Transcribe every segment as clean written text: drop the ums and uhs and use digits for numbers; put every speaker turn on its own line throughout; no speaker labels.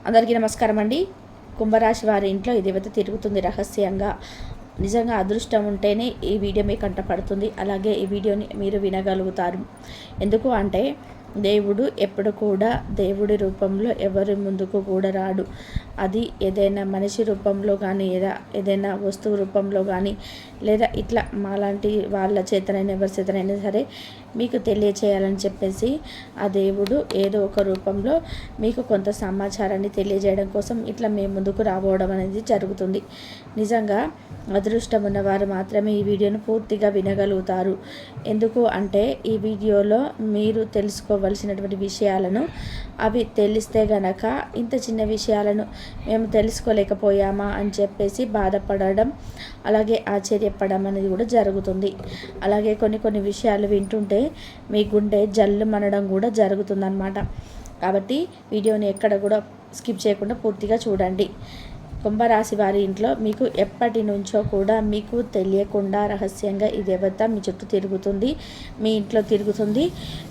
అందరికీ నమస్కారం అండి. కుంభరాశి వారి ఇంట్లో ఈ దేవత తిరుగుతుంది రహస్యంగా. నిజంగా అదృష్టం ఉంటేనే ఈ వీడియో మీకు కంటపడుతుంది. అలాగే ఈ వీడియోని మీరు వినగలుగుతారు. ఎందుకు అంటే దేవుడు ఎప్పుడు కూడా దేవుడి రూపంలో ఎవరి ముందుకు కూడా రాడు. అది ఏదైనా మనిషి రూపంలో కానీ ఏదైనా వస్తువు రూపంలో కానీ లేదా ఇట్లా మాలాంటి వాళ్ళ చేతనైనా ఎవరి చేతనైనా సరే మీకు తెలియచేయాలని చెప్పేసి ఆ దేవుడు ఏదో ఒక రూపంలో మీకు కొంత సమాచారాన్ని తెలియజేయడం కోసం ఇట్లా మేము ముందుకు రాబోవడం అనేది జరుగుతుంది. నిజంగా అదృష్టం ఉన్నవారు మాత్రమే ఈ వీడియోను పూర్తిగా వినగలుగుతారు. ఎందుకు అంటే ఈ వీడియోలో మీరు తెలుసుకోవలసినటువంటి విషయాలను అవి తెలిస్తే గనక ఇంత చిన్న విషయాలను మేము తెలుసుకోలేకపోయామా అని చెప్పేసి బాధపడడం అలాగే ఆశ్చర్యపడడం అనేది కూడా జరుగుతుంది. అలాగే కొన్ని విషయాలు వింటుంటే మీ గుండె జల్లు మనడం కూడా జరుగుతుందన్నమాట. కాబట్టి వీడియోని ఎక్కడ కూడా స్కిప్ చేయకుండా పూర్తిగా చూడండి. కుంభరాశి వారి ఇంట్లో మీకు ఎప్పటి నుంచో కూడా మీకు తెలియకుండా రహస్యంగా ఈ దేవత మీ చుట్టూ తిరుగుతుంది, మీ ఇంట్లో తిరుగుతుంది.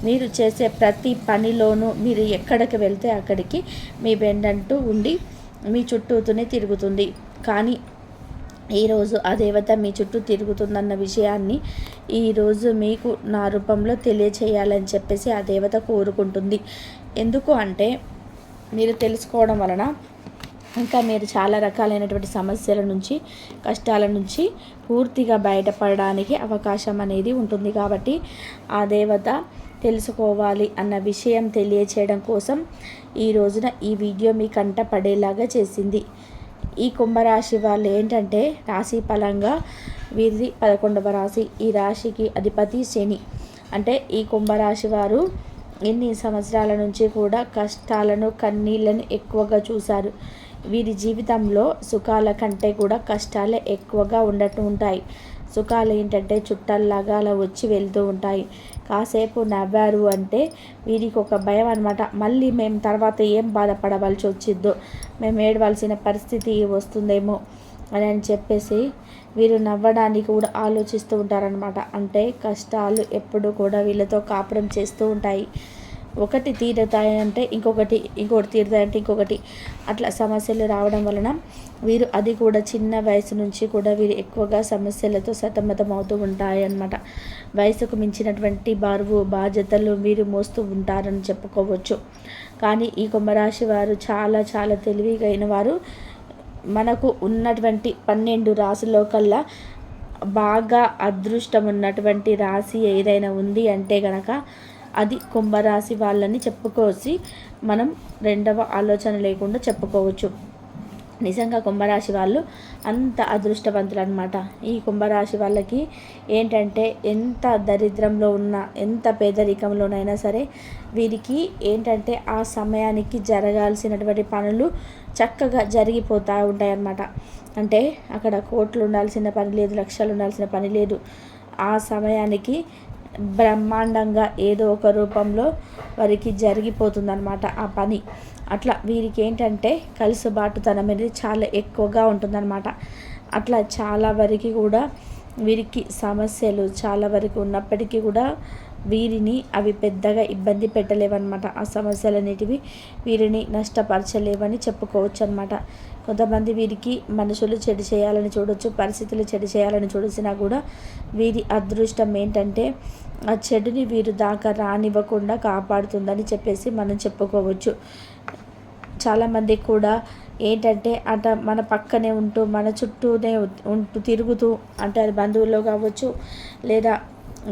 మీరు చేసే ప్రతి పనిలోనూ మీరు ఎక్కడికి వెళ్తే అక్కడికి మీ వెన్నంటూ ఉండి మీ చుట్టూతోనే తిరుగుతుంది. కానీ ఈరోజు ఆ దేవత మీ చుట్టూ తిరుగుతుందన్న విషయాన్ని ఈరోజు మీకు నా రూపంలో తెలియచేయాలని చెప్పేసి ఆ దేవత కోరుకుంటుంది. ఎందుకు అంటే మీరు తెలుసుకోవడం వలన ఇంకా మీరు చాలా రకాలైనటువంటి సమస్యల నుంచి కష్టాల నుంచి పూర్తిగా బయటపడడానికి అవకాశం అనేది ఉంటుంది. కాబట్టి ఆ దేవత తెలుసుకోవాలి అన్న విషయం తెలియచేయడం కోసం ఈ రోజున ఈ వీడియో మీ కంట పడేలాగా చేసింది. ఈ కుంభరాశి వాళ్ళు ఏంటంటే రాశి ఫలంగా వీరిది 11వ రాశి. ఈ రాశికి అధిపతి శని. అంటే ఈ కుంభరాశి వారు ఎన్ని సంవత్సరాల నుంచి కూడా కష్టాలను కన్నీళ్లను ఎక్కువగా చూశారు. వీరి జీవితంలో సుఖాల కంటే కూడా కష్టాలే ఎక్కువగా ఉంటాయి. సుఖాలు ఏంటంటే చుట్టల్లాగా అలా వచ్చి వెళ్తూ ఉంటాయి. కాసేపు నవ్వారు అంటే వీరికి ఒక భయం అనమాట. మళ్ళీ మేము తర్వాత ఏం బాధపడవలసి వచ్చిందో, మేము ఏడవలసిన పరిస్థితి వస్తుందేమో అని చెప్పేసి వీరు నవ్వడానికి కూడా ఆలోచిస్తూ ఉంటారనమాట. అంటే కష్టాలు ఎప్పుడు కూడా వీళ్ళతో కాపురం చేస్తూ ఉంటాయి. ఒకటి తీరుతాయంటే ఇంకొకటి తీరుతాయంటే ఇంకొకటి అట్లా సమస్యలు రావడం వలన వీరు అది కూడా చిన్న వయసు నుంచి కూడా వీరు ఎక్కువగా సమస్యలతో సతమతం అవుతూ ఉంటాయి అన్నమాట. వయసుకు మించినటువంటి బరువు బాధ్యతలు వీరు మోస్తూ ఉంటారని చెప్పుకోవచ్చు. కానీ ఈ కుంభరాశి వారు చాలా చాలా తెలివిగైన వారు. మనకు ఉన్నటువంటి 12 రాశుల్లో కల్లా బాగా అదృష్టం ఉన్నటువంటి రాశి ఏదైనా ఉంది అంటే గనక అది కుంభరాశి వాళ్ళని చెప్పుకోవచ్చు. మనం రెండవ ఆలోచన లేకుండా చెప్పుకోవచ్చు. నిజంగా కుంభరాశి వాళ్ళు అంత అదృష్టవంతులు అనమాట. ఈ కుంభరాశి వాళ్ళకి ఏంటంటే ఎంత దరిద్రంలో ఉన్నా ఎంత పేదరికంలోనైనా సరే వీరికి ఏంటంటే ఆ సమయానికి జరగాల్సినటువంటి పనులు చక్కగా జరిగిపోతూ ఉంటాయన్నమాట. అంటే అక్కడ కోట్లు ఉండాల్సిన పని లేదు, లక్షలు ఉండాల్సిన పని లేదు. ఆ సమయానికి బ్రహ్మాండంగా ఏదో ఒక రూపంలో వారికి జరిగిపోతుందన్నమాట ఆ పని. అట్లా వీరికి ఏంటంటే కలుసుబాటుతనం అనేది చాలా ఎక్కువగా ఉంటుందన్నమాట. అట్లా చాలా వరకు కూడా వీరికి సమస్యలు చాలా వరకు ఉన్నప్పటికీ కూడా వీరిని అవి పెద్దగా ఇబ్బంది పెట్టలేవన్నమాట. ఆ సమస్యలన్నిటివి వీరిని నష్టపరచలేవని చెప్పుకోవచ్చు అనమాట. కొంతమంది వీరికి మనుషులు చెడు చేయాలని చూడొచ్చు, పరిస్థితులు చెడు చేయాలని చూసినా కూడా వీరి అదృష్టం ఏంటంటే ఆ చెడుని వీరు దాకా రానివ్వకుండా కాపాడుతుందని చెప్పేసి మనం చెప్పుకోవచ్చు. చాలామంది కూడా ఏంటంటే మన పక్కనే ఉంటూ మన చుట్టూనే తిరుగుతూ, అంటే అది బంధువుల్లో కావచ్చు లేదా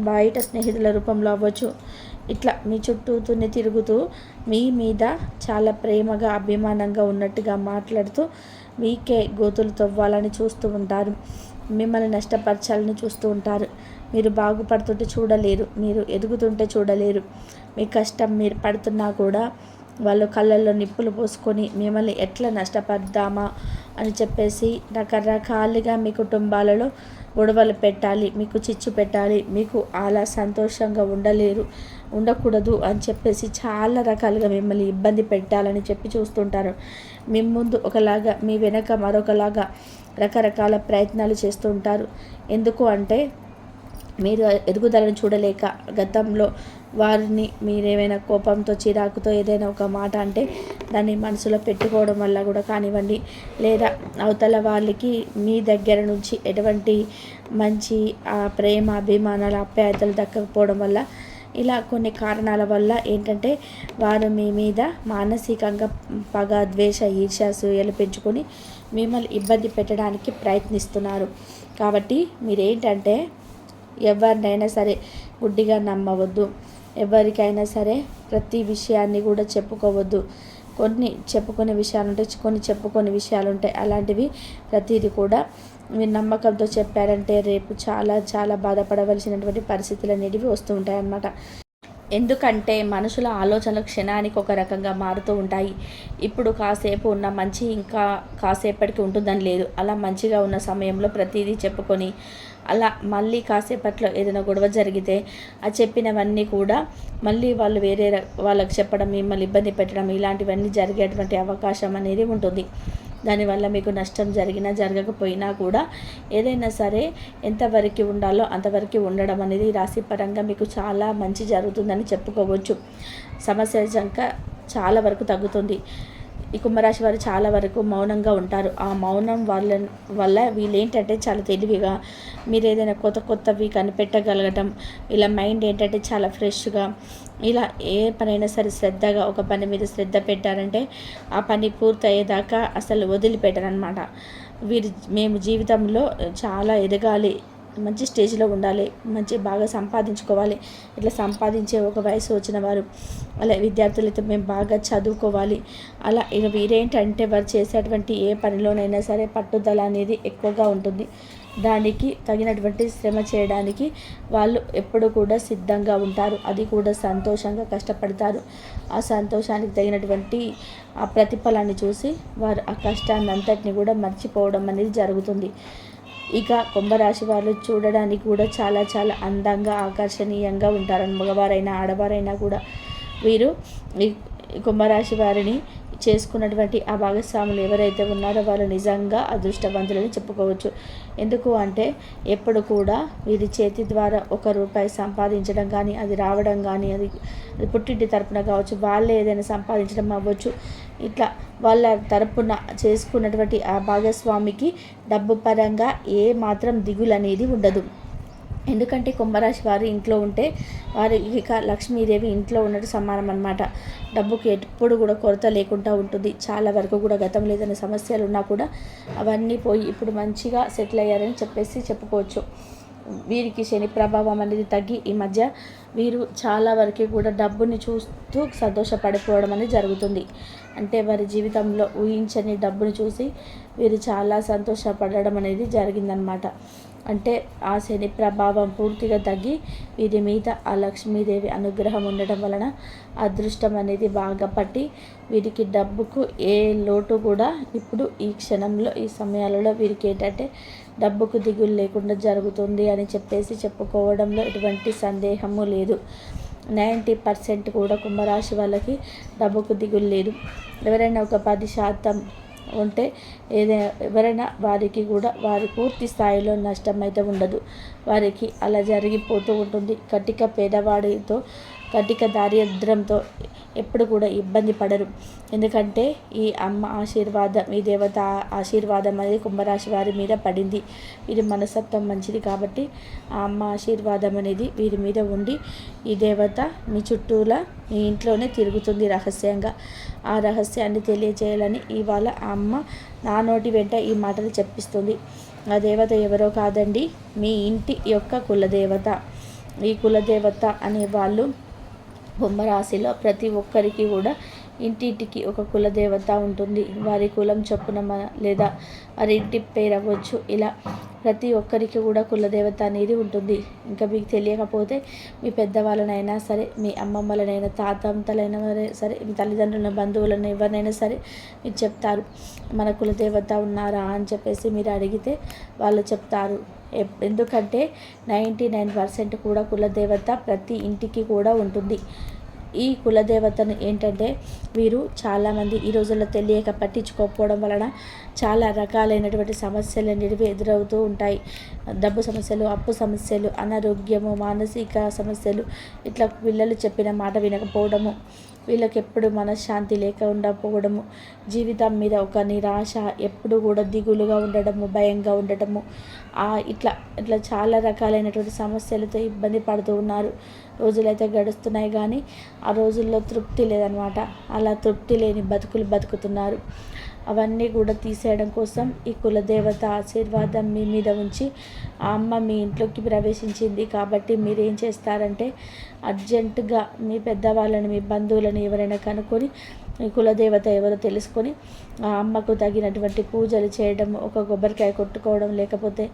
బయట స్నేహితుల రూపంలో అవ్వచ్చు, ఇట్లా మీ చుట్టూతోనే తిరుగుతూ మీ మీద చాలా ప్రేమగా అభిమానంగా ఉన్నట్టుగా మాట్లాడుతూ మీకే గోతులు తవ్వాలని చూస్తూ ఉంటారు. మిమ్మల్ని నష్టపరచాలని చూస్తూ ఉంటారు. మీరు బాగుపడుతుంటే చూడలేరు, మీరు ఎదుగుతుంటే చూడలేరు. మీ కష్టం మీరు పడుతున్నా కూడా వాళ్ళు కళ్ళల్లో నిప్పులు పోసుకొని మిమ్మల్ని ఎట్లా నష్టపడదామా అని చెప్పేసి రకరకాలుగా మీ కుటుంబాలలో గొడవలు పెట్టాలి, మీకు చిచ్చు పెట్టాలి, మీకు అలా సంతోషంగా ఉండకూడదు అని చెప్పేసి చాలా రకాలుగా మిమ్మల్ని ఇబ్బంది పెట్టాలని చెప్పి చూస్తుంటారు. మీ ముందు ఒకలాగా మీ వెనక మరొకలాగా రకరకాల ప్రయత్నాలు చేస్తూ ఉంటారు. ఎందుకు అంటే మీరు ఎదుగుదలను చూడలేక గతంలో వారిని మీరేమైనా కోపంతో చిరాకుతో ఏదైనా ఒక మాట అంటే దాన్ని మనసులో పెట్టుకోవడం వల్ల కూడా కానివ్వండి, లేదా అవతల వాళ్ళకి మీ దగ్గర నుంచి ఎటువంటి మంచి ప్రేమ అభిమానాలు ఆప్యాయతలు దక్కకపోవడం వల్ల ఇలా కొన్ని కారణాల వల్ల ఏంటంటే వారు మీ మీద మానసికంగా పగ ద్వేష ఈర్ష్య అసూయలు పెంచుకొని మిమ్మల్ని ఇబ్బంది పెట్టడానికి ప్రయత్నిస్తున్నారు. కాబట్టి మీరేంటంటే ఎవరినైనా సరే గుడ్డిగా నమ్మవద్దు. ఎవరికైనా సరే ప్రతి విషయాన్ని కూడా చెప్పుకోవద్దు. కొన్ని చెప్పుకునే విషయాలు ఉంటాయి, కొన్ని చెప్పుకొని విషయాలు ఉంటాయి. అలాంటివి ప్రతిదీ కూడా మీరు నమ్మకంతో చెప్పారంటే రేపు చాలా చాలా బాధపడవలసినటువంటి పరిస్థితులు అనేటివి వస్తూ ఉంటాయి అన్నమాట. ఎందుకంటే మనుషుల ఆలోచనలు క్షణానికి ఒక రకంగా మారుతూ ఉంటాయి. ఇప్పుడు కాసేపు ఉన్న మంచి ఇంకా కాసేపటికి ఉంటుందని లేదు. అలా మంచిగా ఉన్న సమయంలో ప్రతిదీ చెప్పుకొని అలా మళ్ళీ కాసేపట్లో ఏదైనా గొడవ జరిగితే ఆ చెప్పినవన్నీ కూడా మళ్ళీ వాళ్ళు వేరే వాళ్ళకి చెప్పడం, మిమ్మల్ని ఇబ్బంది పెట్టడం, ఇలాంటివన్నీ జరిగేటువంటి అవకాశం అనేది ఉంటుంది. దానివల్ల మీకు నష్టం జరిగినా జరగకపోయినా కూడా ఏదైనా సరే ఎంతవరకు ఉండాలో అంతవరకు ఉండడం అనేది రాశిపరంగా మీకు చాలా మంచి జరుగుతుందని చెప్పుకోవచ్చు. సమస్య చాలా వరకు తగ్గుతుంది. ఈ కుంభరాశి వారు చాలా వరకు మౌనంగా ఉంటారు. ఆ మౌనం వల్ల వీళ్ళేంటంటే చాలా తెలివిగా మీరు ఏదైనా కొత్తవి కనిపెట్టగలగటం, ఇలా మైండ్ ఏంటంటే చాలా ఫ్రెష్గా, ఇలా ఏ పనైనా సరే శ్రద్ధగా ఒక పని మీద శ్రద్ధ పెట్టారంటే ఆ పని పూర్తయ్యేదాకా అసలు వదిలిపెట్టరనమాట. మేము జీవితంలో చాలా ఎదగాలి, మంచి స్టేజ్లో ఉండాలి, బాగా సంపాదించుకోవాలి, ఇట్లా సంపాదించే ఒక వయసు వచ్చిన వారు, అలా విద్యార్థులైతే మేము బాగా చదువుకోవాలి, అలా ఇక వీరేంటంటే వారు చేసేటువంటి ఏ పనిలోనైనా సరే పట్టుదల అనేది ఎక్కువగా ఉంటుంది. దానికి తగినటువంటి శ్రమ చేయడానికి వాళ్ళు ఎప్పుడు కూడా సిద్ధంగా ఉంటారు. అది కూడా సంతోషంగా కష్టపడతారు. ఆ సంతోషానికి తగినటువంటి ఆ ప్రతిఫలాన్ని చూసి వారు ఆ కష్టాన్ని అంతటిని కూడా మర్చిపోవడం అనేది జరుగుతుంది. ఇక కుంభరాశి వాళ్ళు చూడడానికి కూడా చాలా చాలా అందంగా ఆకర్షణీయంగా ఉంటారు. మగవారైనా ఆడవారైనా కూడా వీరు ఈ కుంభరాశి వారిని చేసుకున్నటువంటి ఆ భాగస్వాములు ఎవరైతే ఉన్నారో వాళ్ళు నిజంగా అదృష్టవంతులని చెప్పుకోవచ్చు. ఎందుకు అంటే ఎప్పుడు కూడా వీరి చేతి ద్వారా ₹1 సంపాదించడం కానీ, అది రావడం కానీ, అది పుట్టింటి తరపున కావచ్చు, వాళ్ళే ఏదైనా సంపాదించడం అవ్వచ్చు, ఇట్లా వాళ్ళ తరపున చేసుకున్నటువంటి ఆ భాగస్వామికి డబ్బు పరంగా ఏ మాత్రం దిగులు అనేది ఉండదు. ఎందుకంటే కుంభరాశి వారు ఇంట్లో ఉంటే వారి ఇక లక్ష్మీదేవి ఇంట్లో ఉన్నట్టు సమానం అన్నమాట. డబ్బుకి ఎప్పుడు కూడా కొరత లేకుండా ఉంటుంది. చాలా వరకు కూడా గతంలో ఏదైనా సమస్యలు ఉన్నా కూడా అవన్నీ పోయి ఇప్పుడు మంచిగా సెటిల్ అయ్యారని చెప్పుకోవచ్చు. వీరికి శని ప్రభావం అనేది తగ్గి ఈ మధ్య వీరు చాలా వరకు కూడా డబ్బుని చూస్తూ సంతోషపడిపోవడం అనేది జరుగుతుంది. అంటే వారి జీవితంలో ఊహించని డబ్బుని చూసి వీరు చాలా సంతోషపడడం అనేది జరిగిందనమాట. అంటే ఆ శని ప్రభావం పూర్తిగా తగ్గి వీరి మీద ఆ లక్ష్మీదేవి అనుగ్రహం ఉండడం వలన అదృష్టం అనేది బాగా పట్టి వీరికి డబ్బుకు ఏ లోటు కూడా ఇప్పుడు ఈ క్షణంలో ఈ సమయాలలో వీరికి ఏంటంటే డబ్బుకు దిగులు లేకుండా జరుగుతుంది అని చెప్పుకోవడంలో ఎటువంటి సందేహము లేదు. 90% కూడా కుంభరాశి వాళ్ళకి డబ్బుకు దిగులు లేదు. ఎవరైనా ఒక 10% ఉంటే ఎవరైనా వారికి కూడా వారి పూర్తి స్థాయిలో నష్టం అయితే ఉండదు. వారికి అలా జరిగిపోతూ ఉంటుంది. కటిక దారిద్ర్యంతో ఎప్పుడు కూడా ఇబ్బంది పడరు. ఎందుకంటే ఈ అమ్మ ఆశీర్వాదం, ఈ దేవత ఆశీర్వాదం అనేది కుంభరాశి వారి మీద పడింది. వీరి మనస్తత్వం మంచిది కాబట్టి ఆ అమ్మ ఆశీర్వాదం అనేది వీరి మీద ఉండి ఈ దేవత మీ చుట్టూలా మీ ఇంట్లోనే తిరుగుతుంది రహస్యంగా. ఆ రహస్యాన్ని తెలియజేయాలని ఇవాళ ఆ అమ్మ నా నోటి వెంట ఈ మాటలు చెప్పిస్తుంది. ఆ దేవత ఎవరో కాదండి, మీ ఇంటి యొక్క కులదేవత. ఈ కులదేవత అనే వాళ్ళు కుంభరాశిలో ప్రతి ఒక్కరికి కూడా ఇంటింటికి ఒక కులదేవత ఉంటుంది. వారి కులం చొప్పున లేదా వారి ఇంటి పేరు అవ్వచ్చు, ఇలా ప్రతి ఒక్కరికి కూడా కులదేవత అనేది ఉంటుంది. ఇంకా మీకు తెలియకపోతే మీ పెద్దవాళ్ళనైనా సరే, మీ అమ్మమ్మలనైనా, తాతలైనా సరే, మీ తల్లిదండ్రుల బంధువులను ఎవరినైనా సరే మీరు చెప్తారు, మన కులదేవత ఉన్నారా అని చెప్పేసి మీరు అడిగితే వాళ్ళు చెప్తారు. ఎందుకంటే 99% కూడా కులదేవత ప్రతి ఇంటికి కూడా ఉంటుంది. ఈ కులదేవతను ఏంటంటే వీరు చాలామంది ఈ రోజుల్లో తెలియక పట్టించుకోకపోవడం వలన చాలా రకాలైనటువంటి సమస్యలు అనేవి ఎదురవుతూ ఉంటాయి. డబ్బు సమస్యలు, అప్పు సమస్యలు, అనారోగ్యము, మానసిక సమస్యలు, ఇట్లా పిల్లలు చెప్పిన మాట వినకపోవడము, వీళ్ళకి ఎప్పుడు మనశ్శాంతి లేకుండా పోవడము, జీవితం మీద ఒక నిరాశ, ఎప్పుడు కూడా దిగులుగా ఉండడము, భయంగా ఉండటము, ఇట్లా ఇట్లా చాలా రకాలైనటువంటి సమస్యలతో ఇబ్బంది పడుతూ ఉన్నారు. రోజులైతే గడుస్తున్నాయి కానీ ఆ రోజుల్లో తృప్తి లేదనమాట. అలా తృప్తి లేని బతుకులు బతుకుతున్నారు. అవన్నీ కూడా తీసేయడం కోసం ఈ కులదేవత ఆశీర్వాదం మీ మీద ఉంచి ఆ అమ్మ మీ ఇంట్లోకి ప్రవేశించింది. కాబట్టి మీరు ఏం చేస్తారంటే అర్జెంటుగా మీ పెద్దవాళ్ళని, మీ బంధువులను ఎవరైనా కనుక్కొని ఈ కులదేవత ఎవరో తెలుసుకొని ఆ అమ్మకు తగినటువంటి పూజలు చేయడం, ఒక కొబ్బరికాయ కొట్టుకోవడం, లేకపోతే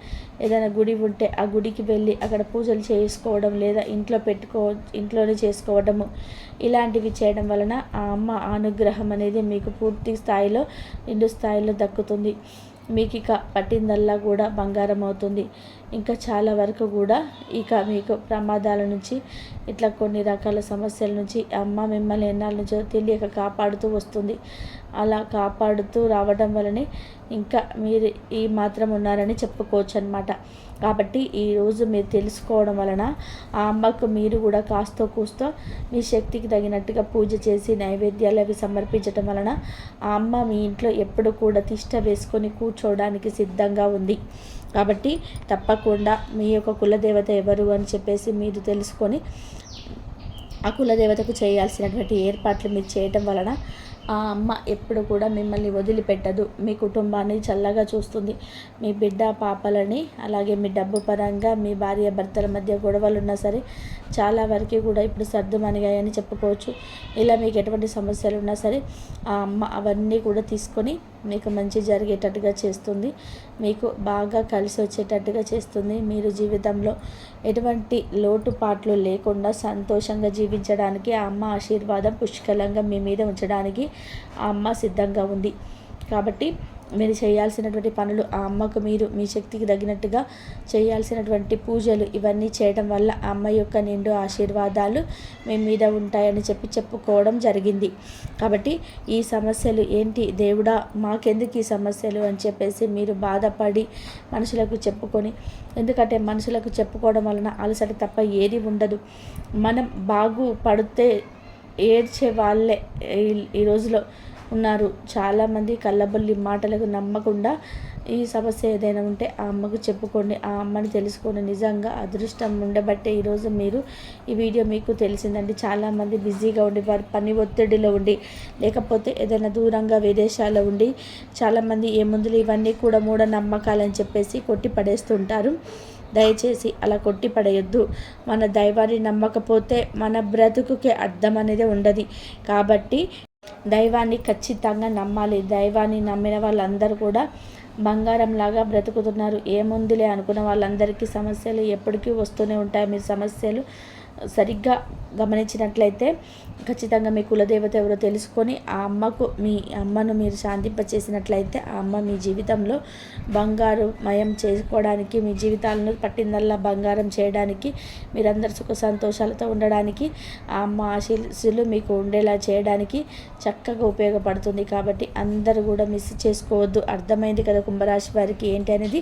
ఏదైనా గుడి ఉంటే ఆ గుడికి వెళ్ళి అక్కడ పూజలు చేసుకోవడం, లేదా ఇంట్లోనే చేసుకోవడము, ఇలాంటివి చేయడం వలన ఆ అమ్మ అనుగ్రహం అనేది మీకు పూర్తి స్థాయిలో, నిండు స్థాయిలో దక్కుతుంది. మీకు ఇక పట్టిందల్లా కూడా బంగారం అవుతుంది. ఇంకా చాలా వరకు కూడా ఇక మీకు ప్రమాదాల నుంచి, ఇట్లా కొన్ని రకాల సమస్యల నుంచి అమ్మ మిమ్మల్ని ఎన్నాళ్ళ నుంచో తెలియక కాపాడుతూ వస్తుంది. అలా కాపాడుతూ రావడం వలనే ఇంకా మీరు ఈ మాత్రం ఉన్నారని చెప్పుకోవచ్చు అనమాట. కాబట్టి ఈరోజు మీరు తెలుసుకోవడం వలన ఆ అమ్మకు మీరు కూడా కాస్తో కూస్తో మీ శక్తికి తగినట్టుగా పూజ చేసి నైవేద్యాలు అవి సమర్పించడం వలన ఆ అమ్మ మీ ఇంట్లో ఎప్పుడు కూడా తిష్ట వేసుకొని కూర్చోవడానికి సిద్ధంగా ఉంది. కాబట్టి తప్పకుండా మీ యొక్క కులదేవత ఎవరు అని చెప్పేసి మీరు తెలుసుకొని ఆ కులదేవతకు చేయాల్సినటువంటి ఏర్పాట్లు మీరు చేయటం వలన ఆ అమ్మ ఎప్పుడు కూడా మిమ్మల్ని వదిలిపెట్టదు. మీ కుటుంబాన్ని చల్లగా చూస్తుంది. మీ బిడ్డ పాపలని, అలాగే మీ డబ్బు పరంగా మీ భార్య భర్తల మధ్య గొడవలు ఉన్నా సరే చాలా వరకు కూడా ఇప్పుడు సర్దుమణిగాయని చెప్పుకోవచ్చు. ఇలా మీకు ఎటువంటి సమస్యలు ఉన్నా సరే ఆ అమ్మ అవన్నీ కూడా తీసుకొని మీకు మంచి జరిగేటట్టుగా చేస్తుంది. మీకు బాగా కలిసి వచ్చేటట్టుగా చేస్తుంది. మీరు జీవితంలో ఎటువంటి లోటుపాట్లు లేకుండా సంతోషంగా జీవించడానికి ఆ అమ్మ ఆశీర్వాదం పుష్కలంగా మీ మీద ఉంచడానికి ఆ అమ్మ సిద్ధంగా ఉంది. కాబట్టి మీరు చేయాల్సినటువంటి పనులు, ఆ అమ్మకు మీరు మీ శక్తికి తగినట్టుగా చేయాల్సినటువంటి పూజలు, ఇవన్నీ చేయడం వల్ల ఆ అమ్మ యొక్క నిండు ఆశీర్వాదాలు మీ మీద ఉంటాయని చెప్పుకోవడం జరిగింది. కాబట్టి ఈ సమస్యలు ఏంటి దేవుడా, మాకెందుకు ఈ సమస్యలు అని చెప్పేసి మీరు బాధపడి మనుషులకు చెప్పుకొని, ఎందుకంటే మనుషులకు చెప్పుకోవడం వలన అలసట తప్ప ఏది ఉండదు. మనం బాగుపడితే ఏడ్చే వాళ్ళే ఈ రోజులో ఉన్నారు. చాలామంది కళ్ళబొల్లి మాటలకు నమ్మకుండా ఈ సమస్య ఏదైనా ఉంటే ఆ అమ్మకు చెప్పుకోండి, ఆ అమ్మని తెలుసుకోండి. నిజంగా అదృష్టం ఉండబట్టే ఈరోజు మీరు ఈ వీడియో మీకు తెలిసిందండి. చాలామంది బిజీగా ఉండి, వారి పని ఒత్తిడిలో ఉండి, లేకపోతే ఏదైనా దూరంగా విదేశాల్లో ఉండి చాలామంది ఏముందులు ఇవన్నీ కూడా మూఢనమ్మకాలని చెప్పేసి కొట్టి పడేస్తుంటారు. దయచేసి అలా కొట్టి పడేయొద్దు. మన దైవాన్ని నమ్మకపోతే మన బ్రతుకుకే అర్థం అనేది ఉండదు. కాబట్టి దైవాన్ని ఖచ్చితంగా నమ్మాలి. దైవాన్ని నమ్మిన వాళ్ళందరూ కూడా బంగారంలాగా బ్రతుకుతున్నారు. ఏముందిలే అనుకున్న వాళ్ళందరికీ సమస్యలు ఎప్పటికీ వస్తూనే ఉంటాయి. మీరు సమస్యలు సరిగ్గా గమనించినట్లయితే ఖచ్చితంగా మీ కులదేవత ఎవరో తెలుసుకొని ఆ అమ్మను మీరు శాంతింపచేసినట్లయితే ఆ అమ్మ మీ జీవితంలో బంగారుమయం చేసుకోవడానికి, మీ జీవితాలను పట్టిందల్లా బంగారం చేయడానికి, మీరందరూ సుఖ సంతోషాలతో ఉండడానికి, ఆ అమ్మ ఆశీస్సులు మీకు ఉండేలా చేయడానికి చక్కగా ఉపయోగపడుతుంది. కాబట్టి అందరూ కూడా మిస్ చేసుకోవద్దు. అర్థమైంది కదా కుంభరాశి వారికి ఏంటి అనేది.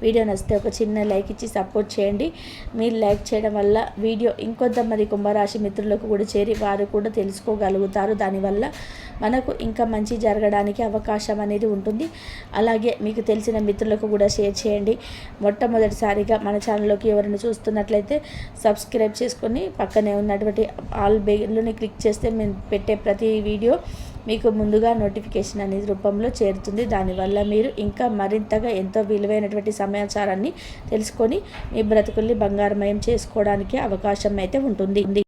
వీడియో నచ్చితే ఒక చిన్న లైక్ ఇచ్చి సపోర్ట్ చేయండి. మీరు లైక్ చేయడం వల్ల వీడియో ఇంకొంతమంది కుంభరాశి మిత్రులకు కూడా చేరి వారు కూడా తెలుసుకోగలుగుతారు. దానివల్ల మనకు ఇంకా మంచి జరగడానికి అవకాశం అనేది ఉంటుంది. అలాగే మీకు తెలిసిన మిత్రులకు కూడా షేర్ చేయండి. మొట్టమొదటిసారిగా మన ఛానల్లోకి ఎవరైనా చూస్తున్నట్లయితే సబ్స్క్రైబ్ చేసుకొని పక్కనే ఉన్నటువంటి ఆల్ బెల్లుని క్లిక్ చేస్తే మేము పెట్టే ప్రతి వీడియో మీకు ముందుగా నోటిఫికేషన్ అనేది రూపంలో చేరుతుంది. దానివల్ల మీరు ఇంకా మరింతగా ఎంతో విలువైనటువంటి సమాచారాన్ని తెలుసుకొని మీ బ్రతుకుల్ని బంగారమయం చేసుకోవడానికి అవకాశం అయితే ఉంటుంది.